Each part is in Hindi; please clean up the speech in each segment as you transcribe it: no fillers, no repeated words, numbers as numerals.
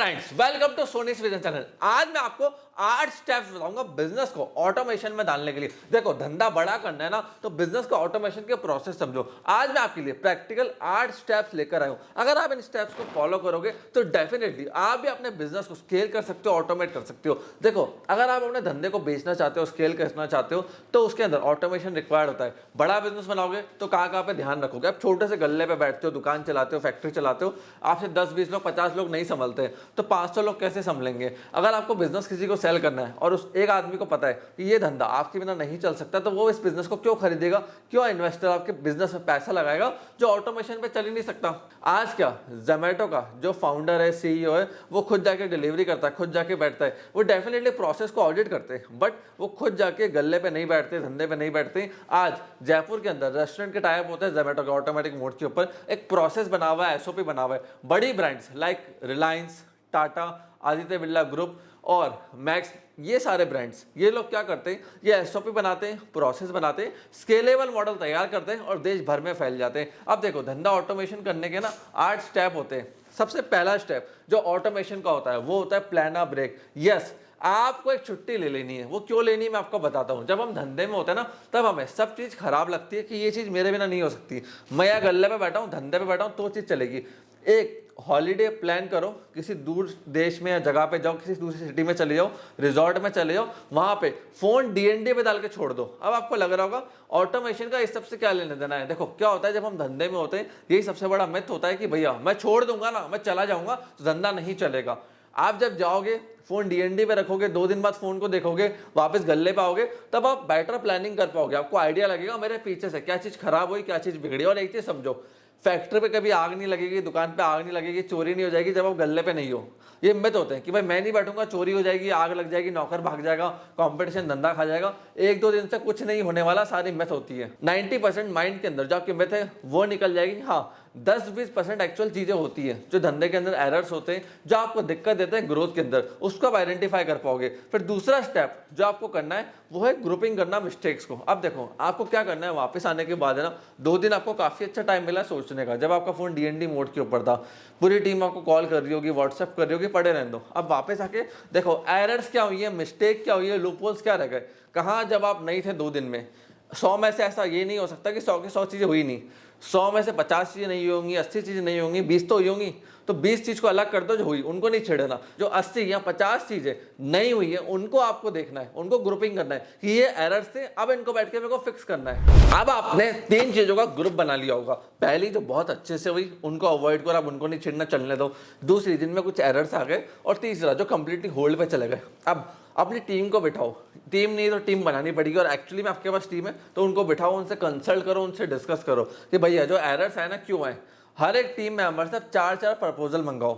Friends, welcome to Soni's vision channel. आज मैं आपको 8 स्टेप्स बताऊंगा बिजनेस को ऑटोमेशन में डालने के लिए। देखो, धंधा बड़ा करना है ना, तो बिजनेस को ऑटोमेशन के प्रोसेस समझो। आज मैं आपके लिए प्रैक्टिकल 8 स्टेप्स लेकर आया हूं। अगर आप इन स्टेप्स को फॉलो करोगे तो डेफिनेटली आप भी अपने बिजनेस को स्केल कर सकते हो, ऑटोमेट कर सकते हो। देखो, अगर आप अपने धंधे को बेचना चाहते हो, स्केल करना चाहते हो, तो उसके अंदर ऑटोमेशन रिक्वायर्ड होता है। बड़ा बिजनेस बनाओगे तो कहाँ पे ध्यान रखोगे। आप छोटे से गल्ले पे बैठते हो, दुकान चलाते हो, फैक्ट्री चलाते हो, आपसे 10-20 लोग, 50 लोग नहीं संभलते, तो 500 लोग कैसे संभलेंगे। अगर आपको बिजनेस किसी को सेल करना है और उस एक आदमी को पता है कि ये धंधा आपके बिना नहीं चल सकता, तो वो इस बिजनेस को क्यों खरीदेगा, क्यों इन्वेस्टर आपके बिजनेस में पैसा लगाएगा जो ऑटोमेशन पे चल ही नहीं सकता। आज क्या जोमेटो का जो फाउंडर है, सीईओ है, वो खुद जाके डिलीवरी करता है, खुद जाके बैठता है। वो डेफिनेटली प्रोसेस को ऑडिट करते हैं, बट वो खुद जाके गल्ले पे नहीं बैठते, धंधे पे नहीं बैठते। आज जयपुर के अंदर रेस्टोरेंट के टाइप होते हैं जोमेटो के ऑटोमेटिक मोड के ऊपर, एक प्रोसेस बना हुआ है, एसओपी बना हुआ है। बड़ी brands like Reliance, Tata, Aditya Birla group और मैक्स, ये सारे ब्रांड्स, ये लोग क्या करते हैं, ये एसओपी बनाते हैं, प्रोसेस बनाते हैं, स्केलेबल मॉडल तैयार करते हैं और देश भर में फैल जाते हैं। अब देखो, धंधा ऑटोमेशन करने के ना 8 स्टेप होते हैं। सबसे पहला स्टेप जो ऑटोमेशन का होता है वो होता है प्लान अ ब्रेक। यस, आपको एक छुट्टी ले लेनी है। वो क्यों लेनी है मैं आपको बताता हूँ। जब हम धंधे में होते हैं ना, तब हमें सब चीज़ खराब लगती है कि ये चीज़ मेरे बिना नहीं हो सकती। मैं यहाँ गल्ले पे बैठा हूँ, धंधे पे बैठा हूँ, तो चीज़ चलेगी। एक हॉलीडे प्लान करो, किसी दूर देश में या जगह पे जाओ, किसी दूसरी सिटी में चले जाओ, रिजॉर्ट में चले जाओ, वहां पे फोन डीएनडी पे डाल के छोड़ दो। अब आपको लग रहा होगा ऑटोमेशन का इस सबसे क्या लेने देना है। देखो, क्या होता है जब हम धंधे में होते हैं, यही सबसे बड़ा मिथ होता है कि भैया मैं छोड़ दूंगा ना, मैं चला जाऊंगा तो धंधा नहीं चलेगा। आप जब जाओगे, फोन डीएनडी पे रखोगे, 2 दिन बाद फोन को देखोगे, वापस गल्ले पे आओगे, तब आप बेटर प्लानिंग कर पाओगे। आपको आइडिया लगेगा मेरे पीछे से क्या चीज खराब हुई, क्या चीज बिगड़ी। और एक चीज समझो, फैक्ट्री पे कभी आग नहीं लगेगी, दुकान पे आग नहीं लगेगी, चोरी नहीं हो जाएगी जब आप गल्ले पे नहीं हो। ये मिथ होते हैं कि भाई मैं नहीं बैठूंगा, चोरी हो जाएगी, आग लग जाएगी, नौकर भाग जाएगा, कंपटीशन धंधा खा जाएगा। 1-2 दिन से कुछ नहीं होने वाला, सारी मिथ होती है। 90% माइंड के अंदर जो आपकी मिथ है वो निकल जाएगी। हाँ, 10-20% एक्चुअल चीजें होती है जो धंधे के अंदर एरर्स होते हैं, जो आपको दिक्कत देते हैं ग्रोथ के अंदर, उसको आप आइडेंटिफाई कर पाओगे। फिर दूसरा स्टेप जो आपको करना है वो है ग्रुपिंग करना मिस्टेक्स को। अब देखो, आपको क्या करना है, वापस आने के बाद है ना, 2 दिन आपको काफी अच्छा टाइम मिला सोचने का। जब आपका फोन डीएनडी मोड के ऊपर था, पूरी टीम आपको कॉल कर रही होगी, व्हाट्सएप कर रही होगी, पड़े रहने दो। अब वापस आके देखो एरर्स क्या हुई है, मिस्टेक क्या हुई है, लूपहोल्स क्या रह गए, कहाँ जब आप नहीं थे 2 दिन में। 100 में से ऐसा ये नहीं हो सकता कि 100 की 100 चीजें हुई नहीं। 100 में से 50 चीजें नहीं होंगी, 80 चीजें नहीं होंगी, 20 तो हुई होंगी। तो 20 चीज को अलग कर दो, जो हुई उनको नहीं छेड़ना। जो 80 या 50 चीजें नहीं हुई है उनको आपको देखना है, उनको ग्रुपिंग करना है कि ये एरर्स थे, अब इनको बैठ के मेरे को फिक्स करना है। अब आपने 3 चीजों का ग्रुप बना लिया होगा। पहली जो बहुत अच्छे से हुई उनको अवॉइड करो, अब उनको नहीं छेड़ना, चलने दो। दूसरी जिनमें कुछ एरर्स आ गए, और तीसरा जो कंप्लीटली होल्ड पे चले गए। अब अपनी टीम को बिठाओ, टीम नहीं तो टीम बनानी पड़ेगी, और एक्चुअली में आपके पास टीम है तो उनको बिठाओ, उनसे कंसल्ट करो, उनसे डिस्कस करो कि भैया जो एरर्स है ना क्यों है। हर एक टीम मेंबर से 4-4 प्रपोजल मंगाओ,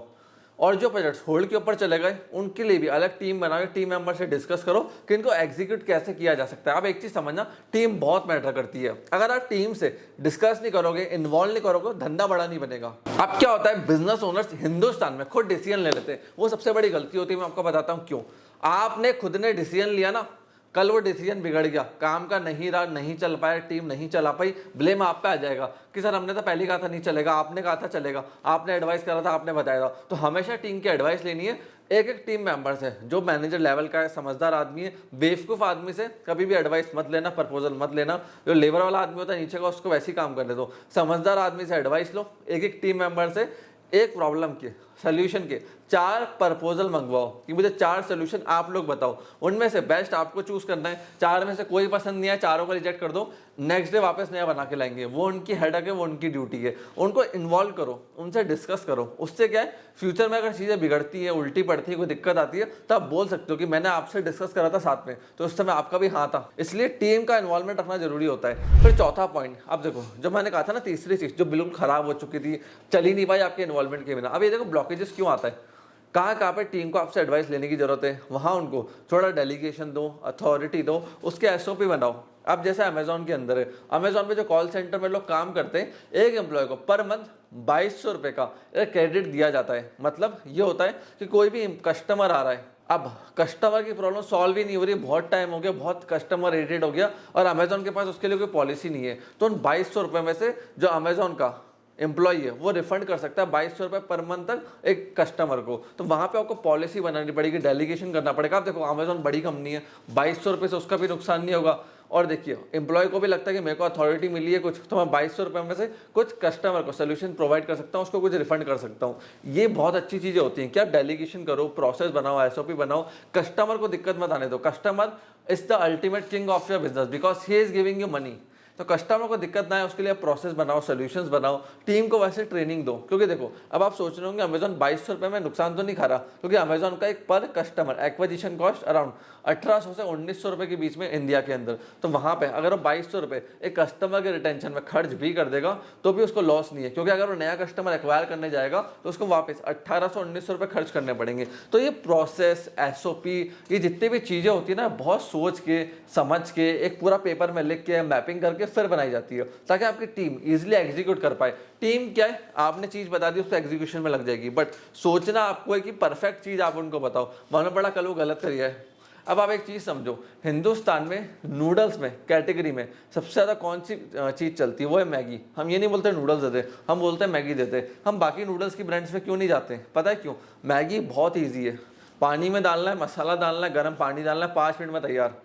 और जो प्रोजेक्ट्स होल्ड के ऊपर चले गए उनके लिए भी अलग टीम बनाओ, टीम मेंबर से डिस्कस करो कि इनको एग्जीक्यूट कैसे किया जा सकता है। अब एक चीज समझना, टीम बहुत मैटर करती है। अगर आप टीम से डिस्कस नहीं करोगे, इन्वॉल्व नहीं करोगे, धंधा बड़ा नहीं बनेगा। अब क्या होता है, बिजनेस ओनर्स हिंदुस्तान में खुद डिसीजन ले लेते हैं, वो सबसे बड़ी गलती होती है। मैं आपको बताता हूँ क्यों। आपने खुद ने डिसीजन लिया ना, कल वो डिसीजन बिगड़ गया, काम का नहीं रहा, नहीं चल पाया, टीम नहीं चला पाई, ब्लेम आप पे आ जाएगा कि सर हमने तो पहले कहा था नहीं चलेगा, आपने कहा था चलेगा, आपने एडवाइस करा था, आपने बताया था। तो हमेशा टीम की एडवाइस लेनी है। एक टीम मेंबर से जो मैनेजर लेवल का है, समझदार आदमी है, बेवकूफ़ आदमी से कभी भी एडवाइस मत लेना, प्रपोजल मत लेना। जो लेबर वाला आदमी होता है नीचे का, उसको वैसे ही काम करने दो। समझदार आदमी से एडवाइस लो। एक टीम मेंबर से एक प्रॉब्लम के सोल्यूशन के 4 प्रपोजल मंगवाओ कि मुझे 4 सोल्यूशन आप लोग बताओ, उनमें से बेस्ट आपको चूज करना है। 4 में से कोई पसंद नहीं है, चारों को रिजेक्ट कर दो, नेक्स्ट डे वापस नया बना के लाएंगे। वो उनकी हेडक है, वो उनकी ड्यूटी है। उनको इन्वॉल्व करो, उनसे डिस्कस करो। उससे क्या है, फ्यूचर में अगर चीज़ें बिगड़ती है, उल्टी पड़ती है, कोई दिक्कत आती है, तो आप बोल सकते हो कि मैंने आपसे डिस्कस करा था साथ में, तो उस समय आपका भी हाँ था। इसलिए टीम का इन्वॉल्वमेंट रखना जरूरी होता है। फिर चौथा पॉइंट, अब देखो जो मैंने कहा था ना, तीसरी चीज जो बिल्कुल खराब हो चुकी थी, चल ही नहीं पाई आपके इन्वॉल्वमेंट के बिना। अब ये देखो ब्लॉकेजेस क्यों आता है, कहाँ पे टीम को आपसे एडवाइस लेने की जरूरत है, वहाँ उनको थोड़ा डेलीगेशन दो, अथॉरिटी दो, उसके एसओपी बनाओ। अब जैसे अमेजोन के अंदर है, अमेजोन पे जो कॉल सेंटर में लोग काम करते हैं, एक एम्प्लॉय को पर मंथ 2200 रुपये का क्रेडिट दिया जाता है। मतलब ये होता है कि कोई भी कस्टमर आ रहा है, अब कस्टमर की प्रॉब्लम सॉल्व ही नहीं हो रही, बहुत टाइम हो गया, बहुत कस्टमर इरिटेट हो गया, और अमेजोन के पास उसके लिए कोई पॉलिसी नहीं है, तो उन 2200 रुपये में से जो अमेजोन का एम्प्लॉय है वो रिफंड कर सकता है 2200 रुपये पर मंथ तक एक कस्टमर को। तो वहाँ पे आपको पॉलिसी बनानी पड़ेगी, डेलीगेशन करना पड़ेगा। आप देखो अमेजोन बड़ी कंपनी है, 2200 रुपये से उसका भी नुकसान नहीं होगा। और देखिए एम्प्लॉय को भी लगता है कि मेरे को अथॉरिटी मिली है कुछ, तो मैं 2200 रुपये में से कुछ कस्टमर को सोल्यूशन प्रोवाइड कर सकता हूँ, उसको कुछ रिफंड कर सकता हूँ। ये बहुत अच्छी चीज़ें होती हैं कि आप डेलीगेशन करो, प्रोसेस बनाओ, SOP बनाओ, कस्टमर को दिक्कत मत आने दो। Customer is the ultimate king of your business because he is giving you money. तो कस्टमर को दिक्कत ना है उसके लिए आप प्रोसेस बनाओ, सोल्यूशंस बनाओ, टीम को वैसे ट्रेनिंग दो। क्योंकि देखो अब आप सोच रहे होंगे अमेजोन 2200 रुपये में नुकसान तो नहीं खा रहा, क्योंकि अमेजोन का एक पर कस्टमर एक्विजिशन कॉस्ट अराउंड 1800 से 1900 रुपये के बीच में इंडिया के अंदर। तो वहाँ पे अगर वो 2200 रुपये एक कस्टमर के रिटेंशन में खर्च भी कर देगा तो भी उसको लॉस नहीं है, क्योंकि अगर वो नया कस्टमर एक्वायर करने जाएगा तो उसको वापस 1800-1900 रुपये खर्च करने पड़ेंगे। तो ये प्रोसेस, SOP, ये जितनी भी चीज़ें होती है ना, बहुत सोच के समझ के एक पूरा पेपर में लिख के मैपिंग करके फिर बनाई जाती है, ताकि आपकी टीम इजीली एग्जीक्यूट कर पाए। टीम क्या है, आपने चीज़ बता दी उसको एग्जीक्यूशन में लग जाएगी, बट सोचना आपको है कि परफेक्ट चीज़ आप उनको बताओ। मालूम पड़ा कल वो गलत करिए है। अब आप एक चीज़ समझो, हिंदुस्तान में नूडल्स में कैटेगरी में सबसे ज़्यादा कौन सी चीज़ चलती है, वो है मैगी। हम ये नहीं बोलते नूडल्स देते, हम बोलते हैं मैगी देते। हम बाकी नूडल्स की ब्रांड्स में क्यों नहीं जाते, पता है क्यों? मैगी बहुत ईजी है, पानी में डालना है, मसाला डालना है, गर्म पानी डालना है, 5 मिनट में तैयार।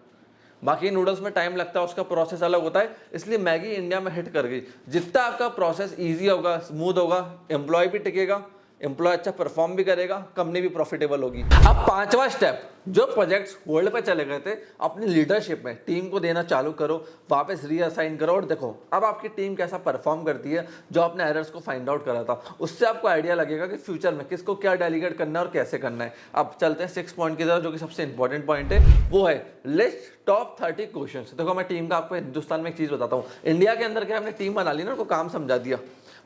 बाकी नूडल्स में टाइम लगता है, उसका प्रोसेस अलग होता है, इसलिए मैगी इंडिया में हिट कर गई। जितना आपका प्रोसेस इजी होगा, स्मूथ होगा, एम्प्लॉय भी टिकेगा, एम्प्लॉय अच्छा परफॉर्म भी करेगा, कंपनी भी प्रॉफिटेबल होगी। अब 5वां स्टेप, जो प्रोजेक्ट्स होल्ड पे चले गए थे अपनी लीडरशिप में टीम को देना चालू करो, वापस रीअसाइन करो और देखो अब आपकी टीम कैसा परफॉर्म करती है। जो आपने एरर्स को फाइंड आउट करा था उससे आपको आइडिया लगेगा कि फ्यूचर में किसको क्या डेलीगेट करना है और कैसे करना है। अब चलते हैं 6 पॉइंट की तरफ, जो कि सबसे इंपॉर्टेंट पॉइंट है, वो है लिस्ट टॉप 30 क्वेश्चन। देखो मैं टीम का आपको हिंदुस्तान में एक चीज़ बताता हूँ, इंडिया के अंदर क्या हमने टीम बना ली ना, उनको काम समझा दिया,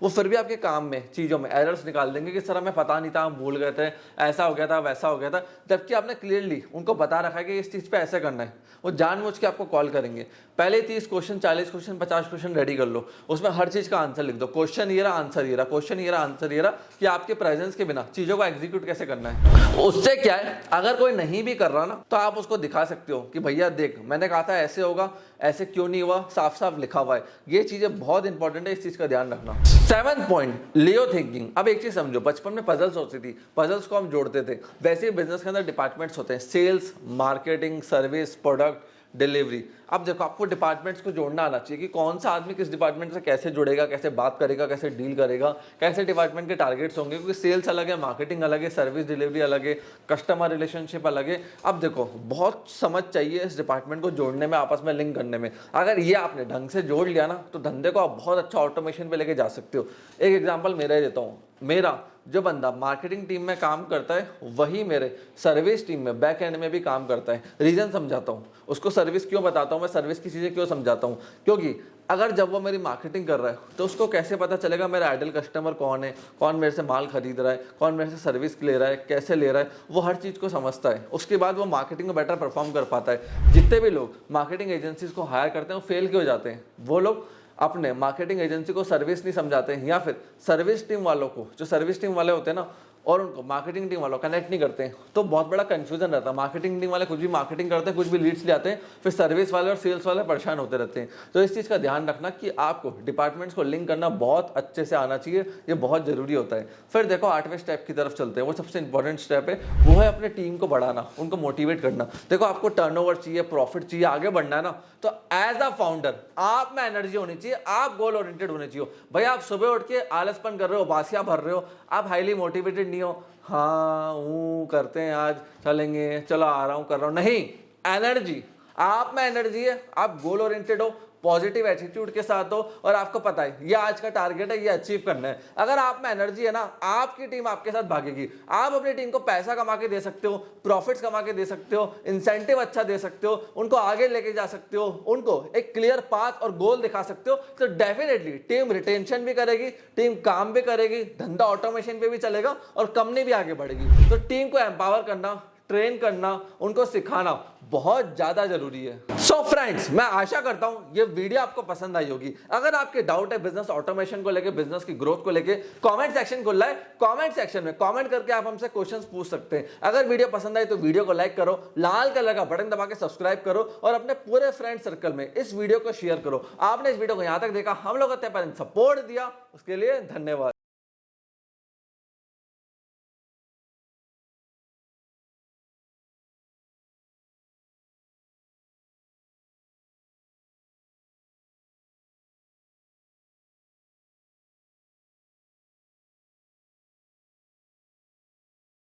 वो फिर भी आपके काम में चीज़ों में एरर्स निकाल देंगे कि सर हमें पता नहीं था, हम भूल गए थे, ऐसा हो गया था, वैसा हो गया था। जबकि आपने क्लियरली उनको बता रखा है कि इस चीज़ पे ऐसे करना है, वो जानबूझ के आपको कॉल करेंगे। पहले 30 क्वेश्चन, 40 क्वेश्चन, 50 क्वेश्चन रेडी कर लो, उसमें हर चीज़ का आंसर लिख दो। क्वेश्चन ये रहा, आंसर ये रहा, क्वेश्चन ये रहा, आंसर ये रहा, कि आपके प्रेजेंस के बिना चीज़ों को एग्जीक्यूट कैसे करना है। उससे क्या है, अगर कोई नहीं भी कर रहा ना तो आप उसको दिखा सकते हो कि भैया देख मैंने कहा था ऐसे होगा, ऐसे क्यों नहीं हुआ, साफ साफ लिखा हुआ है। ये चीज़ें बहुत इंपॉर्टेंट है, इस चीज़ का ध्यान रखना। 7th पॉइंट, लियो थिंकिंग। अब एक चीज समझो, बचपन में पजल्स होती थी, पजल्स को हम जोड़ते थे, वैसे ही बिजनेस के अंदर डिपार्टमेंट्स होते हैं, sales, marketing, service, product, delivery. अब देखो आपको डिपार्टमेंट्स को जोड़ना आना चाहिए कि कौन सा आदमी किस डिपार्टमेंट से कैसे जुड़ेगा, कैसे बात करेगा, कैसे डील करेगा, कैसे डिपार्टमेंट के टारगेट्स होंगे, क्योंकि सेल्स अलग है, मार्केटिंग अलग है, सर्विस डिलीवरी अलग है, कस्टमर रिलेशनशिप अलग है। अब देखो बहुत समझ चाहिए इस डिपार्टमेंट को जोड़ने में, आपस में लिंक करने में। अगर ये आपने ढंग से जोड़ लिया ना तो धंधे को आप बहुत अच्छा ऑटोमेशन पे लेके जा सकते हो। एक एग्जाम्पल मेरा ही देता हूँ, मेरा जो बंदा मार्केटिंग टीम में काम करता है वही मेरे सर्विस टीम में बैक एंड में भी काम करता है। रीजन समझाता हूँ उसको, सर्विस क्यों बताता हूँ, मैं सर्विस की चीज़ें क्यों समझाता हूँ, क्योंकि अगर जब वो मेरी मार्केटिंग कर रहा है तो उसको कैसे पता चलेगा मेरा आइडल कस्टमर कौन है, कौन मेरे से माल खरीद रहा है, कौन मेरे से सर्विस ले रहा है, कैसे ले रहा है, वो हर चीज़ को समझता है। उसके बाद वो मार्केटिंग में बेटर परफॉर्म कर पाता है। जितने भी लोग मार्केटिंग एजेंसीज को हायर करते हैं वो फेल क्यों हो जाते हैं, वो लोग अपने मार्केटिंग एजेंसी को सर्विस नहीं समझाते हैं, या फिर सर्विस टीम वालों को, जो सर्विस टीम वाले होते हैं ना, और उनको मार्केटिंग टीम वालों कनेक्ट नहीं करते हैं, तो बहुत बड़ा कंफ्यूजन रहता है। मार्केटिंग टीम वाले कुछ भी मार्केटिंग करते हैं, कुछ भी लीड्स ले आते हैं, फिर सर्विस वाले और सेल्स वाले परेशान होते रहते हैं। तो इस चीज़ का ध्यान रखना कि आपको डिपार्टमेंट्स को लिंक करना बहुत अच्छे से आना चाहिए, ये बहुत जरूरी होता है। फिर देखो 8वें स्टेप की तरफ चलते हैं, वो सबसे इंपॉर्टेंट स्टेप है, वो है अपने टीम को बढ़ाना, उनको मोटिवेट करना। देखो आपको टर्नओवर चाहिए, प्रॉफिट चाहिए, आगे बढ़ना है ना, तो एज अ फाउंडर आप में एनर्जी होनी चाहिए, आप गोल ओरिएंटेड होने चाहिए। भाई आप सुबह उठ के आलसपन कर रहे हो, बासियां भर रहे हो, आप हाईली मोटिवेटेड नहीं हो, हाँ वो करते हैं, आज चलेंगे, चलो आ रहा हूं, कर रहा हूं, नहीं, एनर्जी, आप में एनर्जी है, आप गोल ओरिएंटेड हो, पॉजिटिव एटीट्यूड के साथ हो, और आपको पता है ये आज का टारगेट है, ये अचीव करना है। अगर आप में एनर्जी है ना, आपकी टीम आपके साथ भागेगी। आप अपनी टीम को पैसा कमा के दे सकते हो, प्रॉफिट्स कमा के दे सकते हो, इंसेंटिव अच्छा दे सकते हो, उनको आगे लेके जा सकते हो, उनको एक क्लियर पाथ और गोल दिखा सकते हो, तो डेफिनेटली टीम रिटेंशन भी करेगी, टीम काम भी करेगी, धंधा ऑटोमेशन पे भी चलेगा और कंपनी भी आगे बढ़ेगी। तो टीम को एम्पावर करना, ट्रेन करना, उनको सिखाना बहुत ज्यादा जरूरी है। सो फ्रेंड्स, मैं आशा करता हूं ये वीडियो आपको पसंद आई होगी। अगर आपके डाउट है बिजनेस ऑटोमेशन को लेके, बिजनेस की ग्रोथ को लेके, कमेंट सेक्शन खुला है, कमेंट सेक्शन में कमेंट करके आप हमसे क्वेश्चंस पूछ सकते हैं। अगर वीडियो पसंद आई तो वीडियो को लाइक करो, लाल कलर का बटन दबा के सब्सक्राइब करो और अपने पूरे फ्रेंड सर्कल में इस वीडियो को शेयर करो। आपने इस वीडियो को यहां तक देखा, हम लोग सपोर्ट दिया, उसके लिए धन्यवाद।